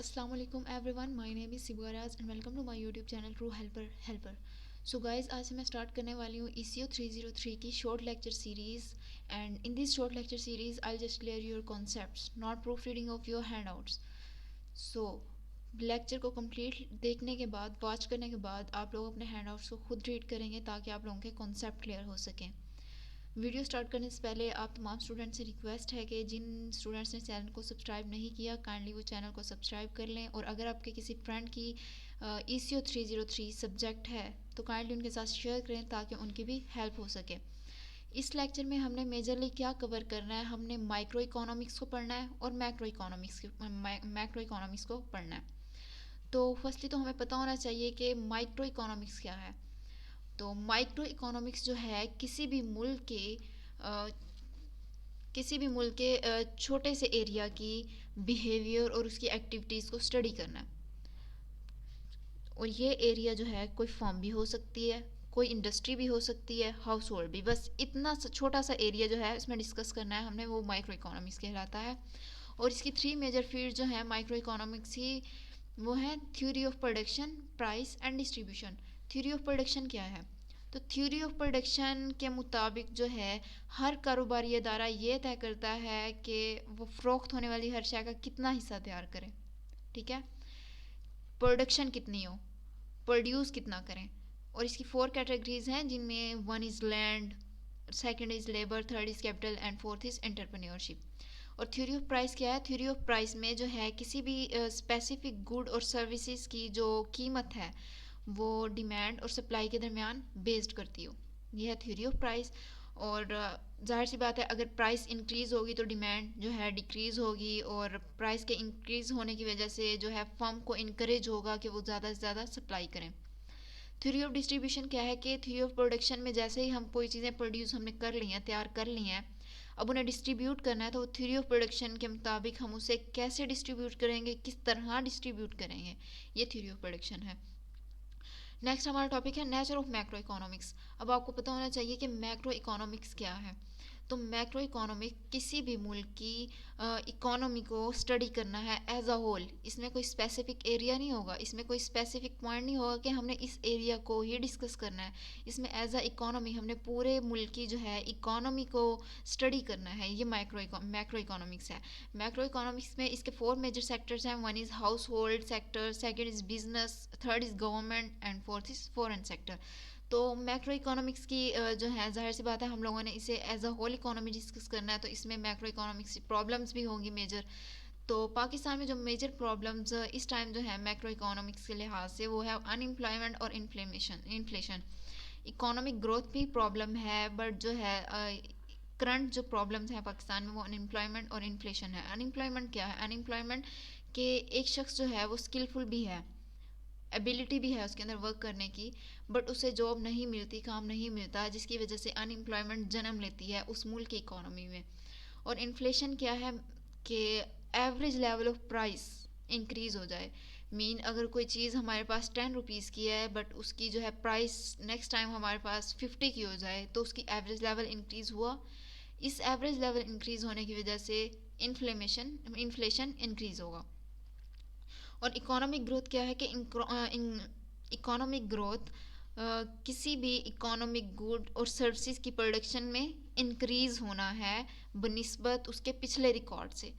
Assalamu alaikum everyone, my name is Sibu Araz and welcome to my YouTube channel True Helper. So guys, आज से मैं start करने वाली हूँ ECO 303 की short lecture series and in this short lecture series I just clear your concepts not proof reading of your handouts. So lecture को complete देखने के बाद, वॉच करने के बाद आप लोग अपने हैंडआउट्स को खुद रीड करेंगे ताकि आप लोगों के कॉन्सेप्ट क्लियर हो सकें. वीडियो स्टार्ट करने से पहले आप तमाम स्टूडेंट से रिक्वेस्ट है कि जिन स्टूडेंट्स ने चैनल को सब्सक्राइब नहीं किया काइंडली वो चैनल को सब्सक्राइब कर लें, और अगर आपके किसी फ्रेंड की ECO 303 सब्जेक्ट है तो काइंडली उनके साथ शेयर करें ताकि उनकी भी हेल्प हो सके. इस लेक्चर में हमने मेजरली क्या कवर करना है, हमने माइक्रो इकोनॉमिक्स को पढ़ना है और मैक्रो इकोनॉमिक्स को पढ़ना है. तो फर्स्टली तो हमें पता होना चाहिए कि माइक्रो इकोनॉमिक्स क्या है. तो माइक्रो इकोनॉमिक्स जो है किसी भी मुल्क के छोटे से एरिया की बिहेवियर और उसकी एक्टिविटीज़ को स्टडी करना है. और ये एरिया जो है कोई फर्म भी हो सकती है, कोई इंडस्ट्री भी हो सकती है, हाउस होल्ड भी. बस इतना छोटा सा एरिया जो है इसमें डिस्कस करना है हमने, वो माइक्रो इकोनॉमिक्स कहलाता है. और इसकी 3 मेजर फील्ड जो है माइक्रो इकोनॉमिक्स की, वो है theory of production, price and distribution. Theory of production क्या है? तो थ्योरी ऑफ प्रोडक्शन के मुताबिक जो है हर कारोबारी अदारा ये तय करता है कि वो फ़रोख्त होने वाली हर शय का कितना हिस्सा तैयार करें. ठीक है, प्रोडक्शन कितनी हो, प्रोड्यूस कितना करें. और इसकी 4 कैटेगरीज हैं जिनमें 1 is land, second is labour, third is capital and fourth is entrepreneurship. और थ्योरी ऑफ प्राइस क्या है? थ्योरी ऑफ प्राइस में जो है किसी भी स्पेसिफिक गुड और सर्विसेज की जो कीमत है वो डिमांड और सप्लाई के दरमियान बेस्ड करती हो. यह है थ्योरी ऑफ प्राइस. और जाहिर सी बात है अगर प्राइस इंक्रीज़ होगी तो डिमांड जो है डिक्रीज़ होगी, और प्राइस के इंक्रीज़ होने की वजह से जो है फर्म को इनक्रेज होगा कि वो ज़्यादा से ज़्यादा सप्लाई करें. थ्योरी ऑफ डिस्ट्रीब्यूशन क्या है कि थ्योरी ऑफ प्रोडक्शन में जैसे ही हम कोई चीज़ें प्रोड्यूस हमने कर ली हैं, तैयार कर ली हैं, अब उन्हें डिस्ट्रीब्यूट करना है, तो थ्योरी ऑफ प्रोडक्शन के मुताबिक हम उसे कैसे डिस्ट्रीब्यूट करेंगे, किस तरह डिस्ट्रीब्यूट करेंगे, ये थ्योरी ऑफ प्रोडक्शन है. नेक्स्ट हमारा टॉपिक है नेचर ऑफ मैक्रो इकोनॉमिक्स. अब आपको पता होना चाहिए कि मैक्रो इकोनॉमिक्स क्या है. तो मैक्रो इकोनॉमिक किसी भी मुल्क की इकोनॉमी को स्टडी करना है एज अ होल. इसमें कोई स्पेसिफिक एरिया नहीं होगा, इसमें कोई स्पेसिफिक पॉइंट नहीं होगा कि हमने इस एरिया को ही डिस्कस करना है. इसमें एज अ इकोनॉमी हमने पूरे मुल्क की जो है इकोनॉमी को स्टडी करना है. ये मैक्रो इकोनॉमिक्स है. मैक्रो इकोनॉमिक्स में इसके 4 मेजर सेक्टर्स हैं. 1 is house hold sector, second is business, third is government and fourth is foreign sector. तो मैक्रो इकोनॉमिक्स की जो है जाहिर सी बात है हम लोगों ने इसे as a whole economy discuss करना है, तो इसमें मैक्रो इकोनॉमिक्स की प्रॉब्लम्स भी होंगी मेजर. तो पाकिस्तान में जो मेजर प्रॉब्लम्स इस टाइम जो है मैक्रो इकोनॉमिक्स के लिहाज से वो है अनएम्प्लॉयमेंट और इन्फ्लेशन. इकोनॉमिक ग्रोथ भी प्रॉब्लम है, बट जो है करंट जो प्रॉब्लम्स हैं पाकिस्तान में वो अनएम्प्लॉयमेंट और इन्फ्लेशन है. अनएम्प्लॉयमेंट क्या है? अनएम्प्लॉयमेंट के एक शख्स जो है वो स्किलफुल भी है, एबिलिटी भी है उसके अंदर वर्क करने की, बट उसे जॉब नहीं मिलती, काम नहीं मिलता, जिसकी वजह से अनएम्प्लॉयमेंट जन्म लेती है उस मुल्क की इकोनॉमी में. और इन्फ्लेशन क्या है कि average level of price increase हो जाए. अगर कोई चीज़ हमारे पास 10 रुपीज़ की है बट उसकी जो है प्राइस नेक्स्ट टाइम हमारे पास 50 की हो जाए तो उसकी एवरेज लेवल इंक्रीज़ हुआ. इस एवरेज लेवल इंक्रीज़ होने की वजह से इन्फ्लेशन इंक्रीज़ होगा. और इकोनॉमिक ग्रोथ क्या है कि इकोनॉमिक ग्रोथ किसी भी इकोनॉमिक गुड और सर्विसेज की प्रोडक्शन में इंक्रीज़ होना है बनिस्बत उसके पिछले रिकॉर्ड से.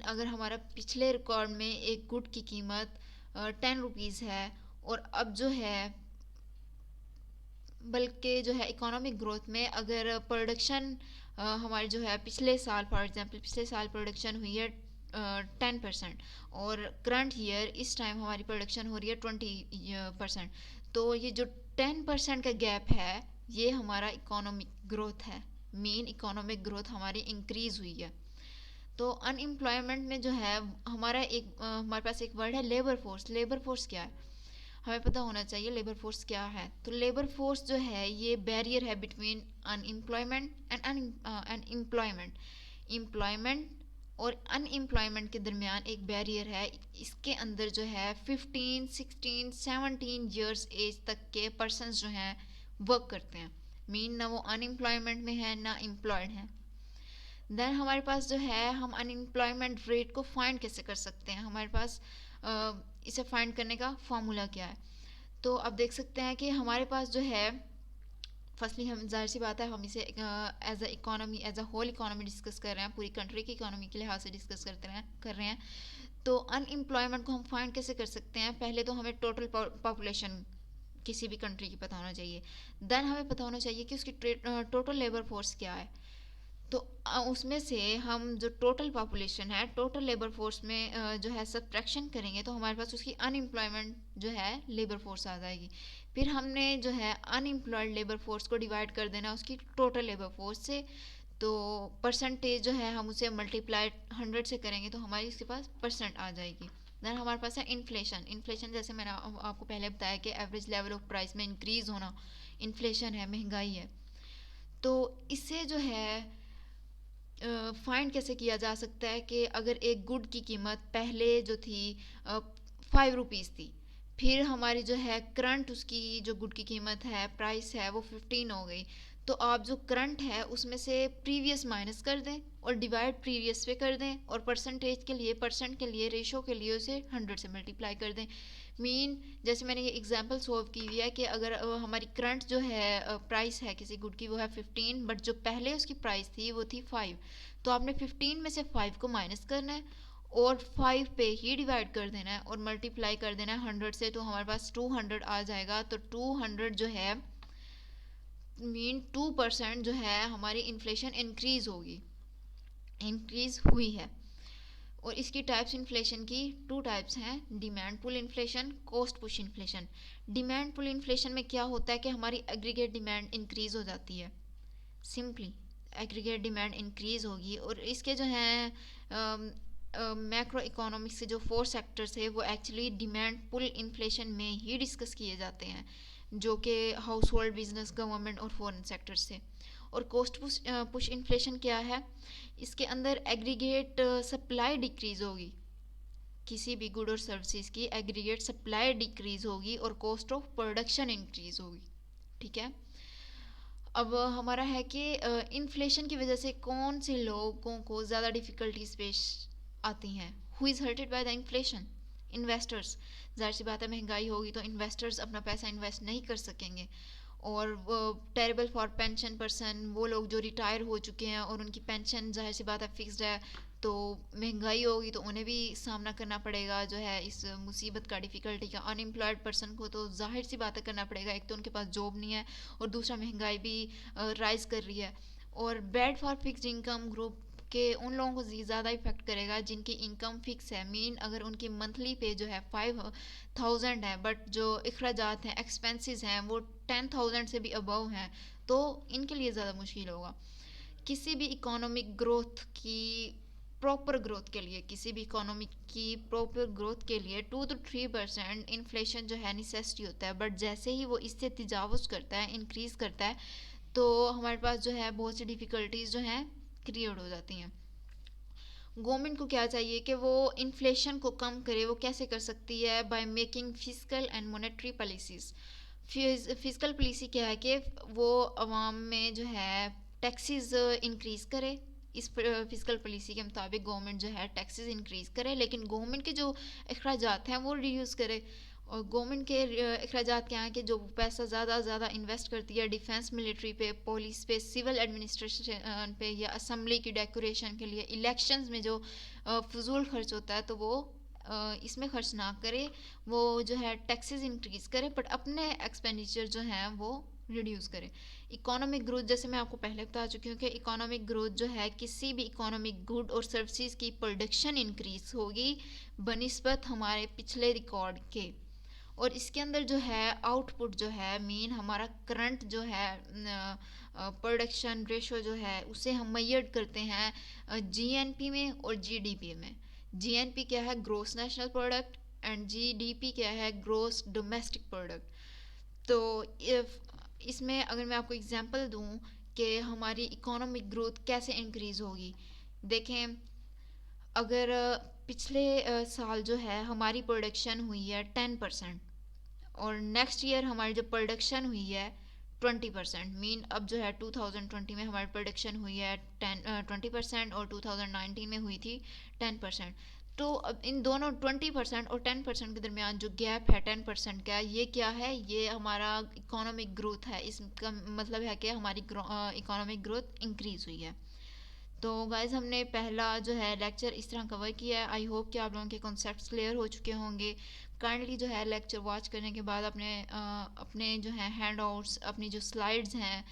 अगर हमारा पिछले रिकॉर्ड में एक गुड की कीमत 10 रुपीज़ है, और अब जो है बल्कि जो है इकोनॉमिक ग्रोथ में अगर प्रोडक्शन हमारी जो है पिछले साल, फॉर एग्जांपल पिछले साल प्रोडक्शन हुई है 10%, और करंट ईयर इस टाइम हमारी प्रोडक्शन हो रही है 20%, तो ये जो 10% का गैप है ये हमारा इकोनॉमिक ग्रोथ है. इकोनॉमिक ग्रोथ हमारी इंक्रीज़ हुई है. तो अनएम्प्लॉयमेंट में जो है हमारे पास एक वर्ड है लेबर फोर्स. लेबर फोर्स क्या है? हमें पता होना चाहिए लेबर फोर्स क्या है. तो लेबर फोर्स जो है ये बैरियर है between unemployment and employment. Employment और अनएम्प्लॉयमेंट के दरमियान एक बैरियर है. इसके अंदर जो है 15, 16, 17 ईयर्स एज तक के पर्सनस जो हैं वर्क करते हैं. ना वो अनएम्प्लॉयमेंट में है ना एम्प्लॉयड हैं. देन हमारे पास जो है, हम अनएम्प्लॉयमेंट रेट को फाइंड कैसे कर सकते हैं, हमारे पास इसे फाइंड करने का फॉर्मूला क्या है। तो अब देख सकते हैं कि हमारे पास जो है, फर्स्टली हम, जाहिर सी बात है, हम इसे as a economy, as a whole economy discuss कर रहे हैं, पूरी कंट्री की इकोनॉमी के लिहाज से डिस्कस कर रहे हैं। तो अनएम्प्लॉयमेंट को हम फाइंड कैसे कर सकते हैं, पहले तो हमें टोटल पॉपुलेशन किसी भी कंट्री की पता होना चाहिए। देन हमें पता होना चाहिए कि उसकी टोटल लेबर फोर्स क्या है। तो उसमें से हम जो टोटल पॉपुलेशन है, टोटल लेबर फोर्स में जो है सब्ट्रैक्शन करेंगे, तो हमारे पास उसकी अनएम्प्लॉयमेंट जो है लेबर फोर्स आ जाएगी। फिर हमने जो है अनएम्प्लॉयड लेबर फोर्स को डिवाइड कर देना उसकी टोटल लेबर फोर्स से। तो परसेंटेज जो है हम उसे मल्टीप्लाई 100 से करेंगे, तो हमारी उसके पास परसेंट आ जाएगी। देन हमारे पास है इन्फ्लेशन। इन्फ्लेशन जैसे मैंने आपको पहले बताया कि एवरेज लेवल ऑफ प्राइस में इंक्रीज होना इन्फ्लेशन है, महंगाई है। तो इससे जो है फाइंड कैसे किया जा सकता है कि अगर एक गुड की कीमत पहले जो थी 5 रुपीज़ थी, फिर हमारी जो है करंट उसकी जो गुड की कीमत है, प्राइस है, वो 15 हो गई। तो आप जो करंट है उसमें से प्रीवियस माइनस कर दें और डिवाइड प्रीवियस पे कर दें, और परसेंटेज के लिए, परसेंट के लिए, रेशो के लिए उसे 100 से मल्टीप्लाई कर दें। मीन, जैसे मैंने ये एग्जांपल सॉल्व की हुई है कि अगर हमारी करंट जो है प्राइस है किसी गुड की वो है 15, बट जो पहले उसकी प्राइस थी वो थी 5। तो आपने 15 में से 5 को माइनस करना है और 5 पे ही डिवाइड कर देना है और मल्टीप्लाई कर देना है 100 से, तो हमारे पास 200 आ जाएगा। तो 200 जो है, मीन 2% जो है हमारी इन्फ्लेशन इंक्रीज होगी, इंक्रीज हुई है। और इसकी टाइप्स इन्फ्लेशन की 2 टाइप्स हैं, demand pull inflation, cost push inflation. Demand pull inflation में क्या होता है कि हमारी एग्रीगेट डिमांड इंक्रीज हो जाती है, सिंपली एग्रीगेट डिमांड इंक्रीज होगी। और इसके जो हैं मैक्रो इकोनॉमिक्स के जो 4 सेक्टर्स है वो एक्चुअली डिमांड पुल इन्फ्लेशन में ही डिस्कस किए जाते हैं, जो कि हाउस होल्ड, बिजनेस, गवर्नमेंट और फॉरेन सेक्टर से। और कॉस्ट पुश इन्फ्लेशन क्या है, इसके अंदर एग्रीगेट सप्लाई डिक्रीज होगी, किसी भी गुड और सर्विसेज की एग्रीगेट सप्लाई डिक्रीज होगी और कॉस्ट ऑफ प्रोडक्शन इंक्रीज होगी। ठीक है। अब हमारा है कि इन्फ्लेशन की वजह से कौन से लोगों को ज़्यादा डिफ़िकल्टीज पेश आती हैं। Who is hurted by the inflation? Investors. जाहिर सी बात है, महंगाई होगी तो इन्वेस्टर्स अपना पैसा इन्वेस्ट नहीं कर सकेंगे। और वो टेरेबल फॉर पेंशन पर्सन, वो लोग जो रिटायर हो चुके हैं और उनकी पेंशन जाहिर सी बात है फिक्स्ड है, तो महंगाई होगी तो उन्हें भी सामना करना पड़ेगा जो है इस मुसीबत का, डिफ़िकल्टी का। अनएम्प्लॉयड पर्सन को तो जाहिर सी बात है करना पड़ेगा, एक तो उनके पास जॉब नहीं है और दूसरा महंगाई भी राइज कर रही है। और bad for fixed income group के उन लोगों को ज़्यादा इफेक्ट करेगा जिनकी इनकम फिक्स है, मीन अगर उनकी मंथली पे जो है 5,000 है, बट जो अखराजात हैं, एक्सपेंसेस हैं, वो 10,000 से भी अबव हैं, तो इनके लिए ज़्यादा मुश्किल होगा। किसी भी इकोनॉमिक ग्रोथ की प्रॉपर ग्रोथ के लिए, किसी भी इकोनॉमी की प्रॉपर ग्रोथ के लिए 2 to 3% इन्फ्लेशन जो है निसेसिटी होता है, बट जैसे ही वो इससे तजावुज़ करता है, इंक्रीज़ करता है, तो हमारे पास जो है बहुत सी डिफ़िकल्टीज जो हैं क्रिएट हो जाती हैं। गवर्नमेंट को क्या चाहिए कि वो इन्फ्लेशन को कम करे। वो कैसे कर सकती है? By making physical and monetary policies. Physical policy क्या है कि वो आवाम में जो है टैक्सेस इंक्रीज़ करे। इस फिजिकल पॉलिसी के मुताबिक गवर्नमेंट जो है टैक्सेस इंक्रीज़ करे, लेकिन गवर्नमेंट के जो अखराजात हैं वो रिड्यूस करे। और गवर्नमेंट के अखराजात क्या हैं कि जो पैसा ज़्यादा ज़्यादा इन्वेस्ट करती है डिफेंस, मिलिट्री पे, पुलिस पे, सिविल एडमिनिस्ट्रेशन पे, या असम्बली की डेकोरेशन के लिए, इलेक्शंस में जो फजूल खर्च होता है, तो वो इसमें खर्च ना करे। वो जो है टैक्सेस इंक्रीज़ करे, बट अपने एक्सपेंडिचर जो हैं वो रिड्यूस करे। इकोनॉमिक ग्रोथ, जैसे मैं आपको पहले बता चुकी हूँ कि इकोनॉमिक ग्रोथ जो है किसी भी इकोनॉमिक गुड और सर्विसेज की प्रोडक्शन इंक्रीज होगी बनिस्बत हमारे पिछले रिकॉर्ड के। और इसके अंदर जो है आउटपुट जो है, मीन हमारा करंट जो है प्रोडक्शन रेशो जो है, उसे हम मेजर करते हैं जीएनपी में और जीडीपी में। जीएनपी क्या है? Gross national product. And GDP क्या है? Gross domestic product. तो इसमें अगर मैं आपको एग्जांपल दूं कि हमारी इकोनॉमिक ग्रोथ कैसे इंक्रीज होगी, देखें, अगर पिछले साल जो है हमारी प्रोडक्शन हुई है 10%, और नेक्स्ट ईयर हमारी जो प्रोडक्शन हुई है 20%। मीन अब जो है 2020 में हमारी प्रोडक्शन हुई है 20% और 2019 में हुई थी 10%। तो अब इन दोनों 20% और 10% के दरमियान जो गैप है 10% का, ये क्या है? ये हमारा इकोनॉमिक ग्रोथ है। इसका मतलब है कि हमारी इकोनॉमिक ग्रोथ इंक्रीज हुई है। तो गाइज हमने पहला जो है लेक्चर इस तरह कवर किया है। आई होप कि आप लोगों के कॉन्सेप्ट्स क्लियर हो चुके होंगे। काइंडली जो है लेक्चर वॉच करने के बाद अपने जो है हैंड आउट्स, अपनी जो स्लाइड्स हैं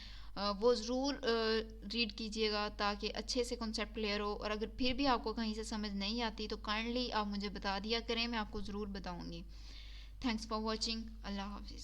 वो ज़रूर रीड कीजिएगा ताकि अच्छे से कॉन्सेप्ट क्लियर हो। और अगर फिर भी आपको कहीं से समझ नहीं आती तो काइंडली आप मुझे बता दिया करें, मैं आपको ज़रूर बताऊँगी। Thanks for watching. अल्लाह हाफिज़।